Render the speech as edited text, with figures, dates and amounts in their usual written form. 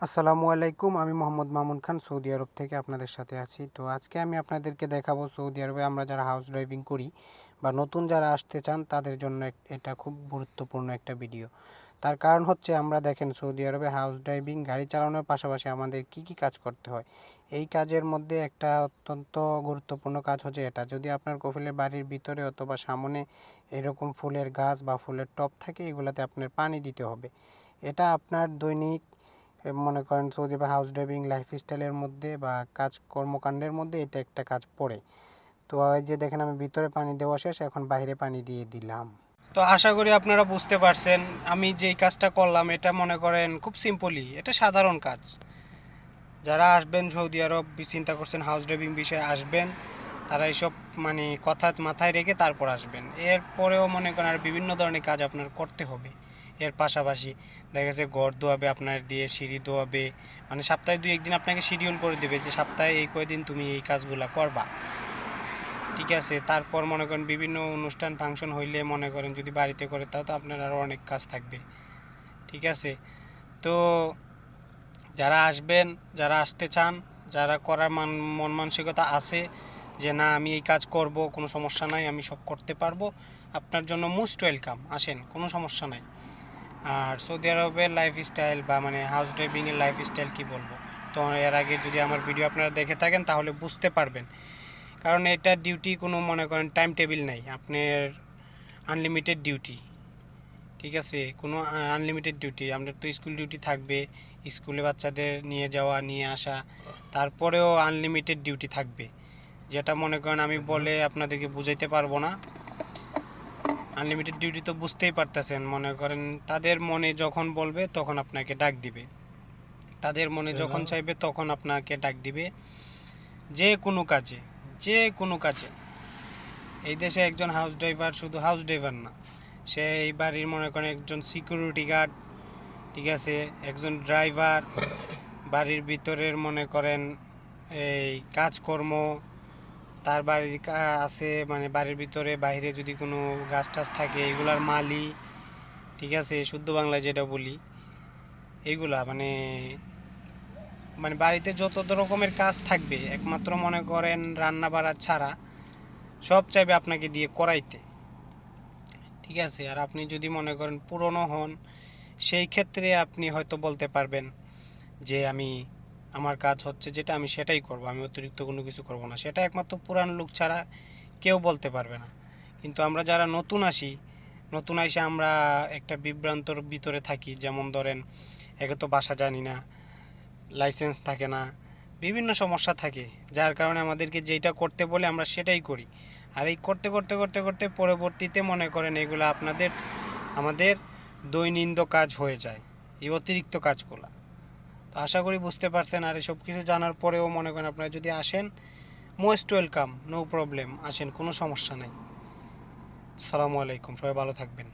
আসসালামু আলাইকুম। আমি মোহাম্মদ মামুন খান সৌদি আরব থেকে আপনাদের সাথে আছি। তো আজকে আমি আপনাদেরকে দেখাবো সৌদি আরবে আমরা যারা হাউস ড্রাইভিং করি বা নতুন যারা আসতে চান তাদের জন্য এটা খুব গুরুত্বপূর্ণ একটা ভিডিও। তার কারণ হচ্ছে আমরা দেখেন সৌদি আরবে হাউস ড্রাইভিং গাড়ি চালানোর পাশাপাশি আমাদের কি কি কাজ করতে হয়। এই কাজের মধ্যে একটা অত্যন্ত গুরুত্বপূর্ণ কাজ হচ্ছে এটা। যদি আপনার কফিলের বাড়ির ভিতরে অথবা সামনে এরকম ফুলের গাছ বা ফুলের টব থাকে এগুলাতে আপনার পানি দিতে হবে। এটা আপনার দৈনিক মনে করেন সৌদি আরবে হাউস ড্রাইভিং লাইফস্টাইলের মধ্যে বা কাজ কর্মকাণ্ডের মধ্যে এটা একটা কাজ পড়ে। তো এই যে দেখেন আমি ভিতরে পানি দেওয়া শেষ, এখন বাইরে পানি দিয়ে দিলাম। তো আশা করি আপনারা বুঝতে পারছেন আমি যেই কাজটা করলাম এটা মনে করেন খুব সিম্পলি, এটা সাধারণ কাজ। যারা আসবেন সৌদি আরব চিন্তা করছেন হাউস ড্রাইভিং বিষয়ে আসবেন, তারা এইসব মানে কথা মাথায় রেখে তারপর আসবেন। এরপরেও মনে করেন আর বিভিন্ন ধরনের কাজ আপনার করতে হবে। এর পাশাপাশি দেখা গেছে ঘর ধোয়াবে আপনার দিয়ে, সিঁড়ি ধোয়াবে, মানে সপ্তাহে 2-1 দিন আপনাকে শিডিউল করে দেবে যে সপ্তাহে এই কয়দিন তুমি এই কাজগুলো করবা। ঠিক আছে, তারপর মনে করেন বিভিন্ন অনুষ্ঠান ফাংশন হইলে মনে করেন যদি বাড়িতে করে তাও তো আপনার আরও অনেক কাজ থাকবে। ঠিক আছে, তো যারা আসবেন, যারা আসতে চান, যারা করার মন মানসিকতা আছে যে না আমি এই কাজ করব, কোনো সমস্যা নাই, আমি সব করতে পারবো, আপনার জন্য মোস্ট ওয়েলকাম, আসেন, কোনো সমস্যা নাই। আর সৌদি আরবের লাইফস্টাইল বা মানে হাউস ড্রাইভিংয়ের লাইফস্টাইল কী বলবো, তো এর আগে যদি আমার ভিডিও আপনারা দেখে থাকেন তাহলে বুঝতে পারবেন। কারণ এটা ডিউটি কোনো মনে করেন টাইম টেবিল নাই, আপনার আনলিমিটেড ডিউটি। ঠিক আছে, কোনো আনলিমিটেড ডিউটি, আপনার তো স্কুল ডিউটি থাকবে, স্কুলে বাচ্চাদের নিয়ে যাওয়া নিয়ে আসা, তারপরেও আনলিমিটেড ডিউটি থাকবে, যেটা মনে করেন আমি বলে আপনাদেরকে বুঝাইতে পারবো না। আনলিমিটেড ডিউটি তো বুঝতেই পারতেছেন, মনে করেন তাদের মনে যখন বলবে তখন আপনাকে ডাক দিবে, তাদের মনে যখন চাইবে তখন আপনাকে ডাক দিবে, যে কোনো কাজে, যে কোনো কাজে। এই দেশে একজন হাউস ড্রাইভার শুধু হাউস ড্রাইভার না, সে এই বাড়ির মনে করেন একজন সিকিউরিটি গার্ড, ঠিক আছে, একজন ড্রাইভার, বাড়ির ভিতরের মনে করেন এই কাজকর্ম, তার বাড়ির আছে মানে বাড়ির ভিতরে বাইরে যদি কোনো গাছ টাছ থাকে এগুলার মালি। ঠিক আছে, শুদ্ধ বাংলায় যেটা বলি এইগুলা মানে মানে বাড়িতে যত রকমের কাজ থাকবে একমাত্র মনে করেন রান্না বাড়া ছাড়া সব চাইবে আপনাকে দিয়ে করাইতে। ঠিক আছে, আর আপনি যদি মনে করেন পুরনো হন সেই ক্ষেত্রে আপনি হয়তো বলতে পারবেন যে আমি আমার কাজ হচ্ছে যেটা আমি সেটাই করব, আমি অতিরিক্ত কোনো কিছু করব না, সেটা একমাত্র পুরান লোক ছাড়া কেউ বলতে পারবে না। কিন্তু আমরা যারা নতুন আসি, নতুন এসে আমরা একটা বিভ্রান্তর ভিতরে থাকি, যেমন ধরেন একে তো ভাষা জানি না, লাইসেন্স থাকে না, বিভিন্ন সমস্যা থাকে, যার কারণে আমাদেরকে যেটা করতে বলে আমরা সেটাই করি। আর এই করতে করতে করতে করতে পরবর্তীতে মনে করেন এগুলো আপনাদের আমাদের দৈনন্দিন কাজ হয়ে যায়, এই অতিরিক্ত কাজগুলো। তো আশা করি বুঝতে পারছেন। আর এসব কিছু জানার পরেও মনে করেন আপনারা যদি আসেন, মোস্ট ওয়েলকাম, নো প্রবলেম, আসেন, কোনো সমস্যা নাই। আসসালামু আলাইকুম, সবাই ভালো থাকবেন।